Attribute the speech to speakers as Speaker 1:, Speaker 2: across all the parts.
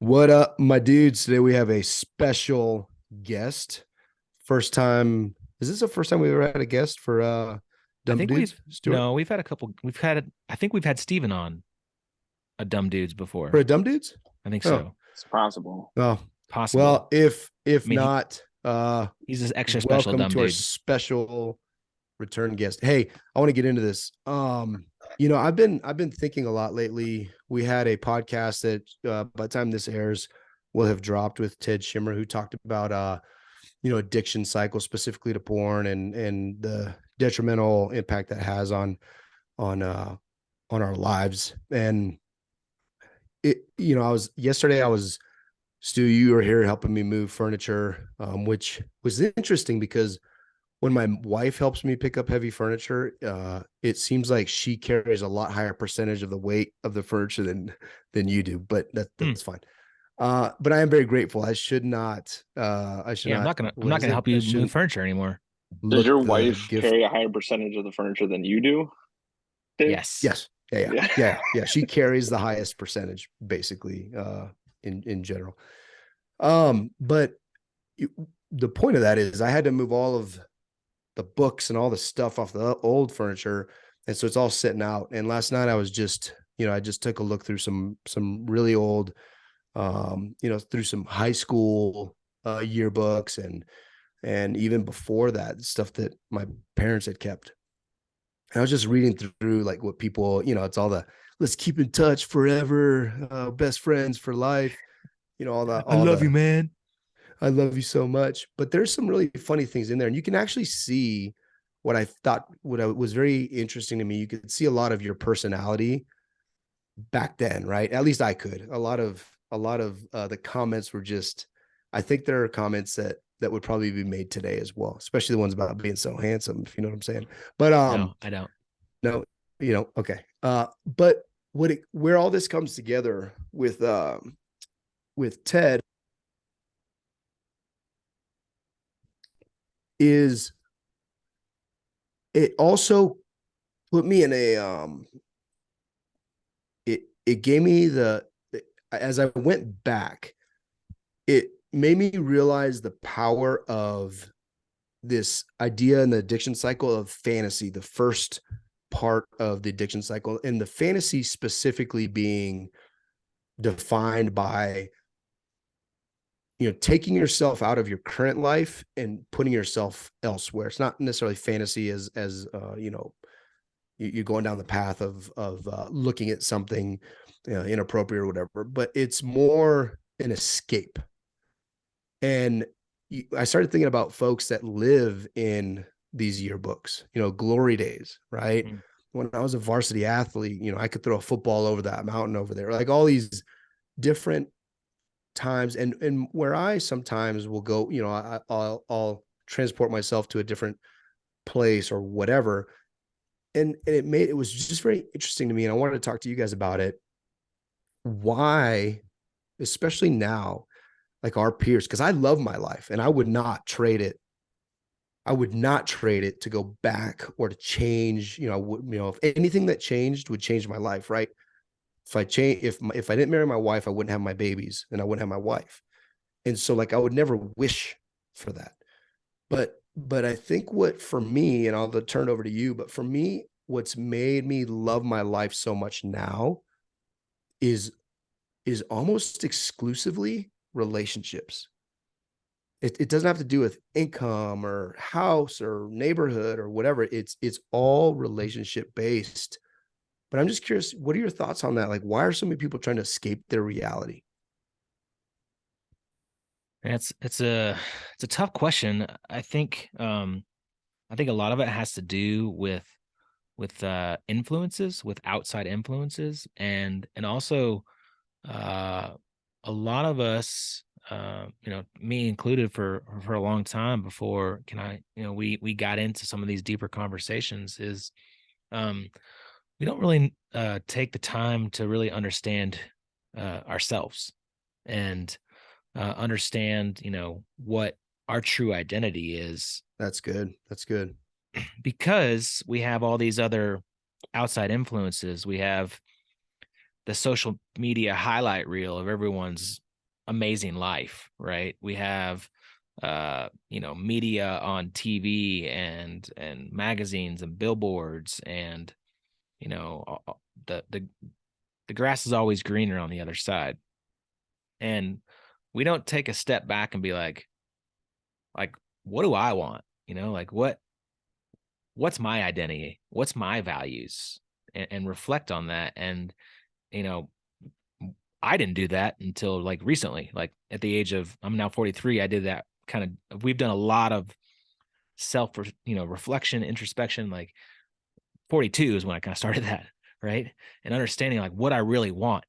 Speaker 1: What up, my dudes? Today we have a special guest. First time. Is this the first time we've ever had a guest for
Speaker 2: I
Speaker 1: Dum
Speaker 2: think we've
Speaker 1: Dudes, Stuart?
Speaker 2: no, we've had a couple. I think we've had Steven on a Dumb Dudes
Speaker 1: For
Speaker 2: before.
Speaker 1: a Dum Dudes?
Speaker 2: I think
Speaker 1: Oh,
Speaker 2: so.
Speaker 3: It's possible.
Speaker 1: oh.
Speaker 2: Possible.
Speaker 1: Well, if
Speaker 2: I mean,
Speaker 1: not,
Speaker 2: he's this extra special
Speaker 1: welcome
Speaker 2: dumb
Speaker 1: to our
Speaker 2: dude.
Speaker 1: special return guest. Hey, I want to get into this. I've been thinking a lot lately. We had a podcast that by the time this airs will have dropped with Ted Shimmer, who talked about addiction cycle specifically to porn and the detrimental impact that has on on our lives. And I was yesterday I was Stu, you were here helping me move furniture, which was interesting because when my wife helps me pick up heavy furniture, it seems like she carries a lot higher percentage of the weight of the furniture than you do, but
Speaker 2: Hmm.
Speaker 1: that's fine. But I am very grateful. I should
Speaker 2: Yeah,
Speaker 1: not,
Speaker 2: I'm
Speaker 1: what
Speaker 2: not
Speaker 1: is
Speaker 2: gonna
Speaker 1: it?
Speaker 2: help
Speaker 1: I
Speaker 2: you move
Speaker 1: shouldn't
Speaker 2: furniture anymore.
Speaker 3: Does
Speaker 1: look
Speaker 3: your
Speaker 1: the
Speaker 3: wife
Speaker 1: gift.
Speaker 3: carry a higher percentage of the furniture than you do, Dave?
Speaker 2: Yes.
Speaker 1: Yes. Yeah. Yeah.
Speaker 3: Yeah.
Speaker 1: Yeah. Yeah. She carries the highest percentage basically, in general. But you, the point of that is I had to move all of the books and all the stuff off the old furniture. And so it's all sitting out. And last night I was just, I just took a look through some really old, through some high school yearbooks and even before that, stuff that my parents had kept. And I was just reading through like what people, it's all the let's keep in touch forever, best friends for life,
Speaker 2: I
Speaker 1: all
Speaker 2: love you,
Speaker 1: the
Speaker 2: man.
Speaker 1: I love you so much. But there's some really funny things in there. And you can actually see what was very interesting to me. You could see a lot of your personality back then, right? At least I could. A lot of the comments were just, I think there are comments that would probably be made today as well, especially the ones about being so handsome, if you know what I'm saying. But
Speaker 2: No, I don't.
Speaker 1: no, okay. But where all this comes together with Ted is it also put me in a it gave me the as I went back, it made me realize the power of this idea in the addiction cycle of fantasy, the first part of the addiction cycle, and the fantasy specifically being defined by taking yourself out of your current life and putting yourself elsewhere. It's not necessarily fantasy as you're going down the path of looking at something inappropriate or whatever, but it's more an escape. And I started thinking about folks that live in these yearbooks, glory days, right?
Speaker 2: Mm.
Speaker 1: When I was a varsity athlete, I could throw a football over that mountain over there, like all these different times. And where I sometimes will go, I'll transport myself to a different place or whatever. And it was just very interesting to me. And I wanted to talk to you guys about it. Why, especially now, like our peers, because I love my life and I would not trade it. I would not trade it to go back or to change. If anything that changed would change my life, right? If I didn't marry my wife, I wouldn't have my babies, and I wouldn't have my wife. And so, like, I would never wish for that. But I think what for me, and I'll turn it over to you. But for me, what's made me love my life so much now is is almost exclusively relationships. It doesn't have to do with income or house or neighborhood or whatever. It's all relationship based. But I'm just curious, what are your thoughts on that? Like, why are so many people trying to escape their reality?
Speaker 2: It's a tough question. I think a lot of it has to do with influences, with outside influences, and also uh a lot of us, me included, for a long time before can I you know we got into some of these deeper conversations, is um we don't really take the time to really understand ourselves, and understand what our true identity is,
Speaker 1: That's good. That's good.
Speaker 2: because we have all these other outside influences. We have the social media highlight reel of everyone's amazing life, right? We have media on TV and magazines and billboards, and the grass is always greener on the other side. And we don't take a step back and be like, what do I want? Like what's my identity? What's my values? And reflect on that. And, you know, I didn't do that until like recently, like at the age of, I'm now 43. I did that we've done a lot of reflection, introspection. Like 42 is when I kind of started that. Right. And understanding like what I really want.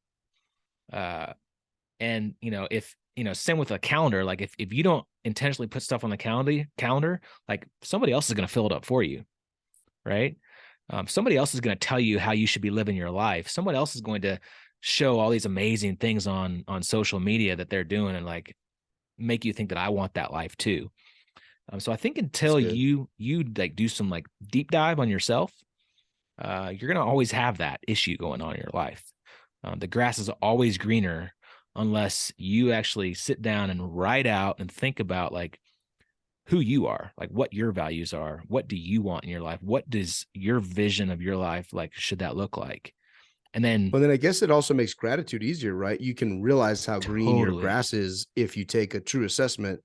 Speaker 2: And if same with a calendar, like if you don't intentionally put stuff on the calendar, like somebody else is going to fill it up for you, right? Somebody else is going to tell you how you should be living your life. Someone else is going to show all these amazing things on social media that they're doing, and like make you think that I want that life too. So I think until you like do some like deep dive on yourself, you're going to always have that issue going on in your life. The grass is always greener unless you actually sit down and write out and think about like who you are, like what your values are. What do you want in your life? What does your vision of your life, like, should that look like? And then,
Speaker 1: well, then I guess it also makes gratitude easier, right? You can realize how green your
Speaker 2: totally,
Speaker 1: grass is if you take a true assessment,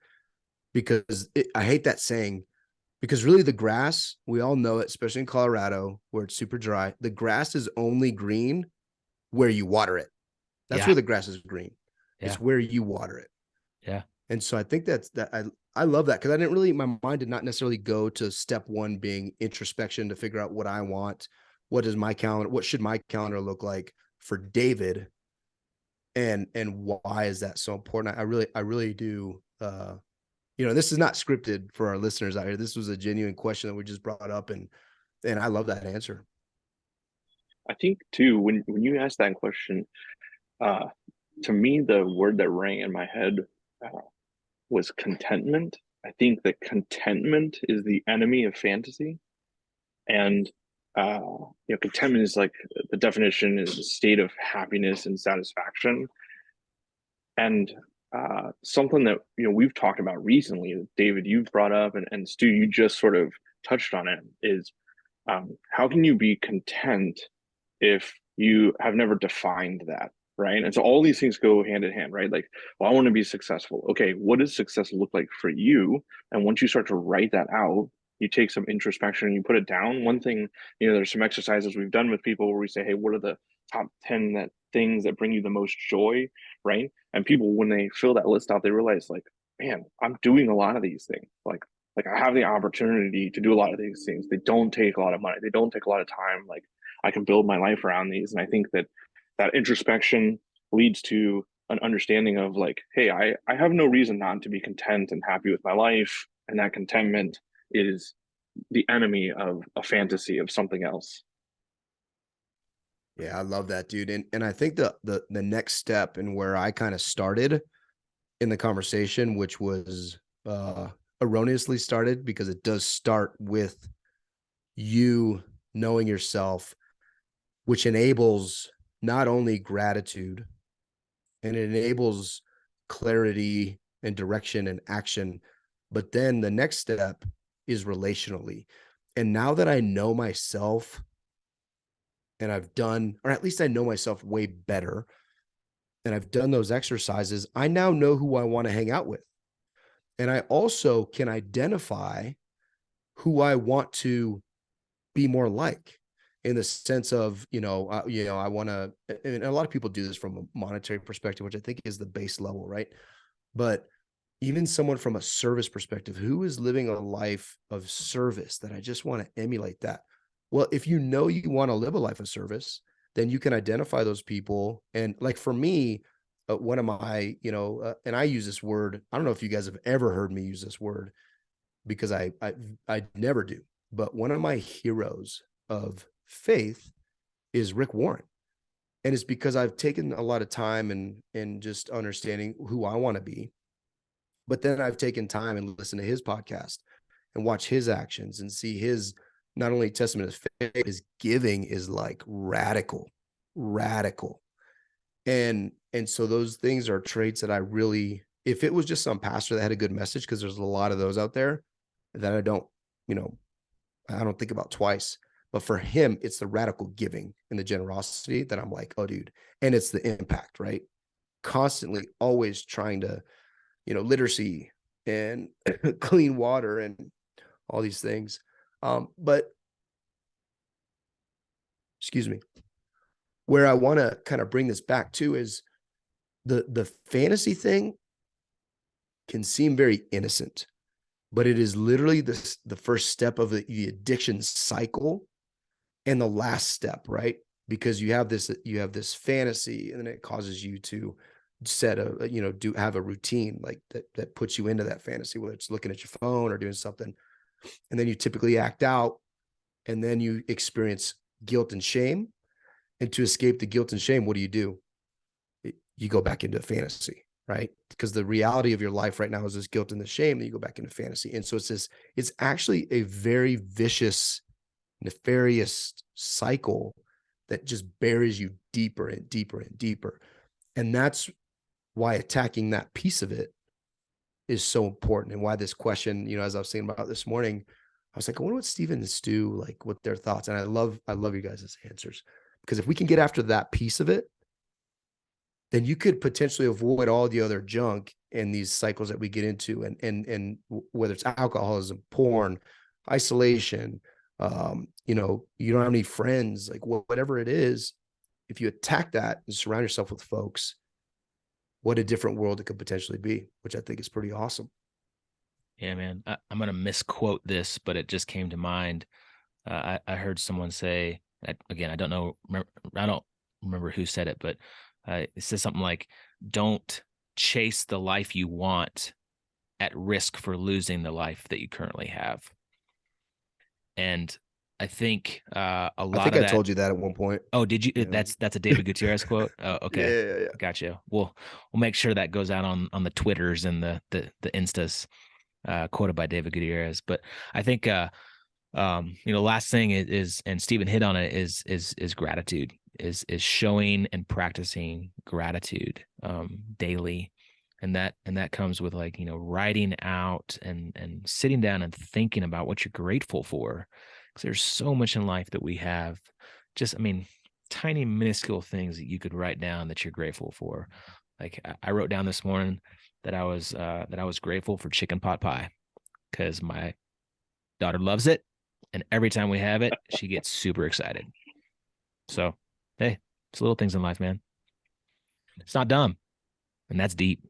Speaker 1: because I hate that saying, because really the grass, we all know it, especially in Colorado where it's super dry. The grass is only green where you water it. That's
Speaker 2: yeah,
Speaker 1: where the grass is green.
Speaker 2: yeah,
Speaker 1: It's where you water it.
Speaker 2: yeah,
Speaker 1: And so I think I love that, because I didn't really, my mind did not necessarily go to step one being introspection to figure out what I want. What should my calendar look like for David? And why is that so important? I really do. This is not scripted for our listeners out here. This was a genuine question that we just brought up, and I love that answer.
Speaker 3: I think too, when you asked that question, uh, to me, the word that rang in my head uh, was contentment. I think that contentment is the enemy of fantasy. And contentment is like, the definition is a state of happiness and satisfaction. And something that we've talked about recently, David, you've brought up, and Stu, you just sort of touched on it, is how can you be content if you have never defined that, right? And so all these things go hand in hand, right? Like, well, I want to be successful. Okay, what does success look like for you? And once you start to write that out, you take some introspection and you put it down. One thing, there's some exercises we've done with people where we say, hey, what are the top 10 things that bring you the most joy, right? And people, when they fill that list out, they realize like, man, I'm doing a lot of these things. Like I have the opportunity to do a lot of these things. They don't take a lot of money. They don't take a lot of time. Like I can build my life around these. And I think that introspection leads to an understanding of like, hey, I have no reason not to be content and happy with my life. And that contentment is the enemy of a fantasy of something else.
Speaker 1: Yeah, I love that, dude. And I think the next step, and where I kind of started in the conversation, which was erroneously started, because it does start with you knowing yourself, which enables not only gratitude, and it enables clarity and direction and action, but then the next step is relationally. And now that I know myself, and I've done, or at least I know myself way better, and I've done those exercises, I now know who I want to hang out with. And I also can identify who I want to be more like, in the sense of, I want to, and a lot of people do this from a monetary perspective, which I think is the base level, right? But even someone from a service perspective, who is living a life of service, that I just want to emulate that. Well, if you know you want to live a life of service, then you can identify those people. And like for me, one of my, and I use this word, I don't know if you guys have ever heard me use this word, because I never do, but one of my heroes of faith is Rick Warren. And it's because I've taken a lot of time and just understanding who I want to be. But then I've taken time and listened to his podcast and watch his actions and see his, not only testament of faith, his giving is like radical. And And so those things are traits that I really, if it was just some pastor that had a good message, because there's a lot of those out there that I don't, you know, I don't think about twice. But for him, it's the radical giving and the generosity that I'm like, oh, dude. And it's the impact, right? Constantly always trying to, literacy and clean water and all these things. But excuse me, where I want to kind of bring this back to is the fantasy thing can seem very innocent, but it is literally the first step of the addiction cycle and the last step, right? Because you have this fantasy, and then it causes you to set have a routine like that puts you into that fantasy, whether it's looking at your phone or doing something, and then you typically act out, and then you experience guilt and shame. And to escape the guilt and shame, what do? You go back into a fantasy, right? Because the reality of your life right now is this guilt and the shame, then you go back into fantasy. And so it's actually a very vicious, nefarious cycle that just buries you deeper and deeper and deeper. And that's why attacking that piece of it is so important, and why this question, as I was thinking about this morning, I was like, I wonder what Stephen and Stu, like, what their thoughts. And I love you guys' answers, because if we can get after that piece of it, then you could potentially avoid all the other junk and these cycles that we get into, and whether it's alcoholism, porn, isolation, you don't have any friends, like whatever it is. If you attack that and surround yourself with folks, what a different world it could potentially be, which I think is pretty awesome.
Speaker 2: Yeah, man. I'm going to misquote this, but it just came to mind. I heard someone say, again, I don't remember who said it, but it says something like, don't chase the life you want at risk for losing the life that you currently have. And I think a lot of that.
Speaker 1: I told you that at one point.
Speaker 2: Oh, did you? Yeah. That's a David Gutierrez quote. Oh, okay.
Speaker 1: Yeah.
Speaker 2: Gotcha. We'll make sure that goes out on the Twitters and the Instas, quoted by David Gutierrez. But I think last thing is, and Stephen hit on it, is gratitude, is showing and practicing gratitude daily. And that comes with, like, writing out and sitting down and thinking about what you're grateful for. Because there's so much in life that we have, tiny minuscule things that you could write down that you're grateful for. Like, I wrote down this morning that I was grateful for chicken pot pie, because my daughter loves it, and every time we have it, she gets super excited. So, hey, it's little things in life, man. It's not dumb, and that's deep.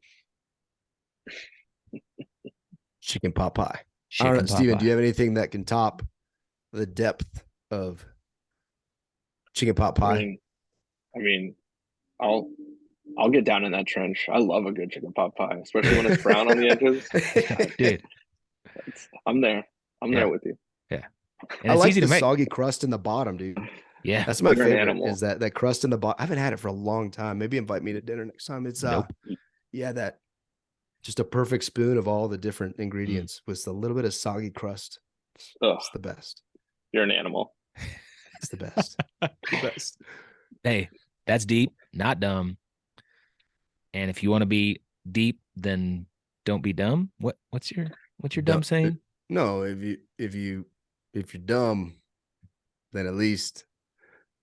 Speaker 1: Chicken pot pie. I don't know, Steven, do you have anything that can top the depth of chicken pot pie?
Speaker 3: I mean, I'll get down in that trench. I love a good chicken pot pie, especially when it's brown on the edges.
Speaker 2: Dude,
Speaker 3: I'm there. I'm there with you.
Speaker 2: Yeah.
Speaker 1: And I like the soggy crust in the bottom, dude.
Speaker 2: Yeah.
Speaker 1: That's my favorite animal. Is that crust in the bottom. I haven't had it for a long time. Maybe invite me to dinner next time. It's that just a perfect spoon of all the different ingredients with a little bit of soggy crust. It's the best.
Speaker 3: You're an animal.
Speaker 1: It's the best. The best.
Speaker 2: Hey, that's deep, not dumb. And if you want to be deep, then don't be dumb. What's your dumb saying?
Speaker 1: No, if you're dumb, then at least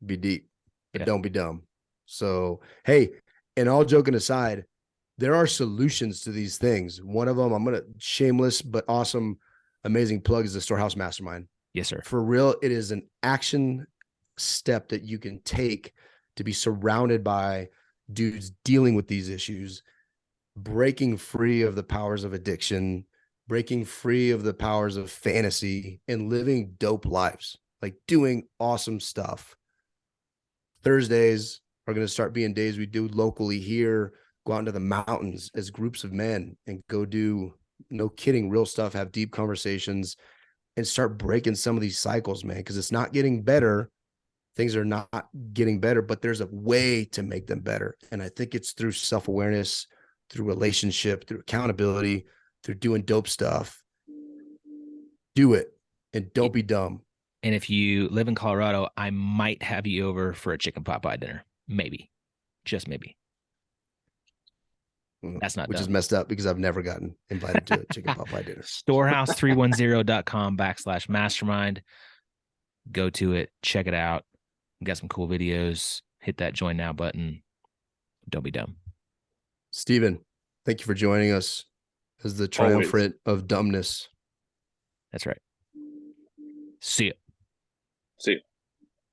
Speaker 1: be deep, but don't be dumb. So, hey, and all joking aside, there are solutions to these things. One of them, I'm going to shameless but awesome, amazing plug, is the Storehouse Mastermind.
Speaker 2: Yes, sir.
Speaker 1: For real, it is an action step that you can take to be surrounded by dudes dealing with these issues, breaking free of the powers of addiction, breaking free of the powers of fantasy, and living dope lives, like doing awesome stuff. Thursdays are going to start being days we do locally here. Go out into the mountains as groups of men and go do, no kidding, real stuff, have deep conversations, and start breaking some of these cycles, man, because it's not getting better. Things are not getting better, but there's a way to make them better. And I think it's through self-awareness, through relationship, through accountability, through doing dope stuff. Do it, and don't be dumb.
Speaker 2: And if you live in Colorado, I might have you over for a chicken pot pie dinner. Maybe. Just maybe. That's not
Speaker 1: which is
Speaker 2: dumb.
Speaker 1: messed up because I've never gotten invited to chicken pot pie dinner.
Speaker 2: Storehouse310.com/mastermind. Go to it, check it out. We got some cool videos. Hit that join now button. Don't be dumb.
Speaker 1: Steven, thank you for joining us as the
Speaker 3: Always.
Speaker 1: triumvirate of dumbness.
Speaker 2: That's right. See ya.
Speaker 3: See you.